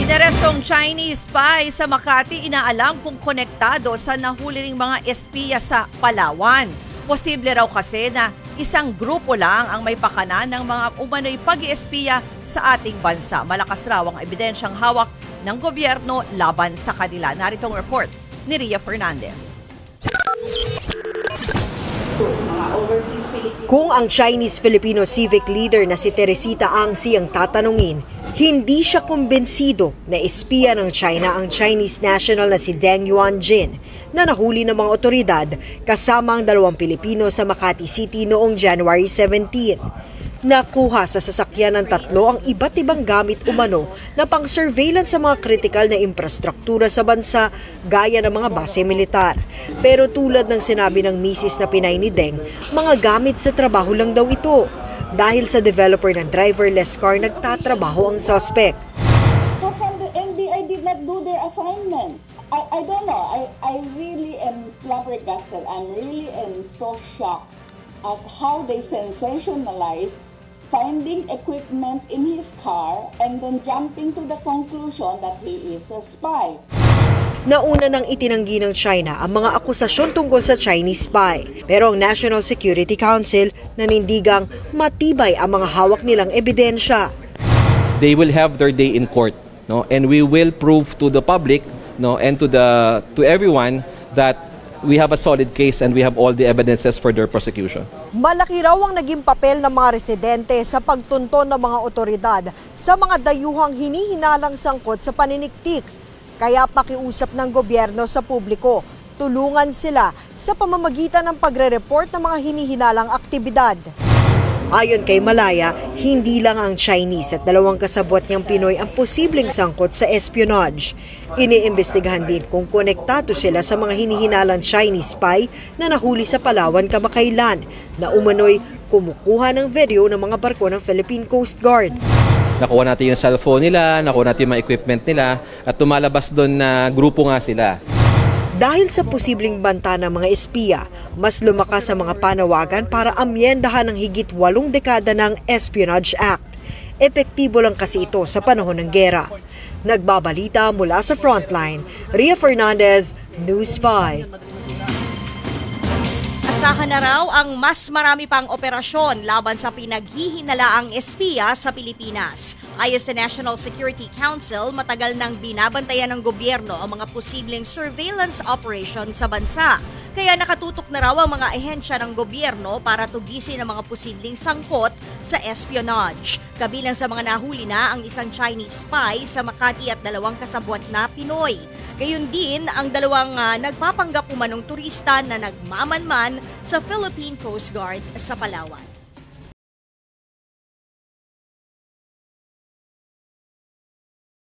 Inarestong Chinese spy sa Makati, inaalam kung konektado sa nahuli ring mga espiya sa Palawan. Posible raw kasi na isang grupo lang ang may pakana ng mga umano'y pag-espiya sa ating bansa. Malakas raw ang ebidensyang hawak ng gobyerno laban sa kanila. Naritong report ni Ria Fernandez. Kung ang Chinese-Filipino civic leader na si Teresita Angsi ang tatanungin, hindi siya kumbensido na espiya ng China ang Chinese national na si Deng Yuanjin na nahuli ng mga otoridad kasama ang 2 Pilipino sa Makati City noong January 17. Nakuha sa sasakyan ng 3 ang iba't ibang gamit umano na pang-surveillance sa mga kritikal na infrastruktura sa bansa gaya ng mga base militar. Pero tulad ng sinabi ng misis na pinay ni Deng, mga gamit sa trabaho lang daw ito. Dahil sa developer ng driverless car nagtatrabaho ang suspect. How come the NBI did not do their assignment? I don't know. I really am flabbergasted. I'm really so shocked at how they sensationalized finding equipment in his car and then jumping to the conclusion that he is a spy. Nauna nang itinanggi ng China ang mga akusasyon tungkol sa Chinese spy. Pero ang National Security Council nanindigang matibay ang mga hawak nilang ebidensya. They will have their day in court, no? And we will prove to the public, no, and to everyone that we have a solid case and we have all the evidences for their prosecution. Malaki raw ang naging papel ng mga residente sa pagtunton ng mga otoridad sa mga dayuhang hinihinalang sangkot sa paniniktik. Kaya pakiusap ng gobyerno sa publiko, tulungan sila sa pamamagitan ng pagre-report ng mga hinihinalang aktibidad. Ayon kay Malaya, hindi lang ang Chinese at 2 kasabwat niyang Pinoy ang posibleng sangkot sa espionage. Iniimbestigahan din kung konektado sila sa mga hinihinalang Chinese spy na nahuli sa Palawan kamakailan na umano'y kumukuha ng video ng mga barko ng Philippine Coast Guard. Nakuha natin yung cellphone nila, nakuha natin yung mga equipment nila at tumalabas doon na grupo nga sila. Dahil sa posibleng banta ng mga espiya, mas lumakas ang mga panawagan para amyendahan ng higit 8 dekada ng Espionage Act. Epektibo lang kasi ito sa panahon ng gera. Nagbabalita mula sa Frontline, Ria Fernandez, News 5. Asahan na raw ang mas marami pang operasyon laban sa pinaghihinalaang espiya sa Pilipinas. Ayon sa National Security Council, matagal nang binabantayan ng gobyerno ang mga posibleng surveillance operation sa bansa. Kaya nakatutok na raw ang mga ahensya ng gobyerno para tugisin ang mga posibleng sangkot sa espionage. Kabilang sa mga nahuli na ang isang Chinese spy sa Makati at 2 kasabwat na Pinoy. Gayun din ang 2 nagpapanggap umanong turista na nagmamanman sa Philippine Coast Guard sa Palawan.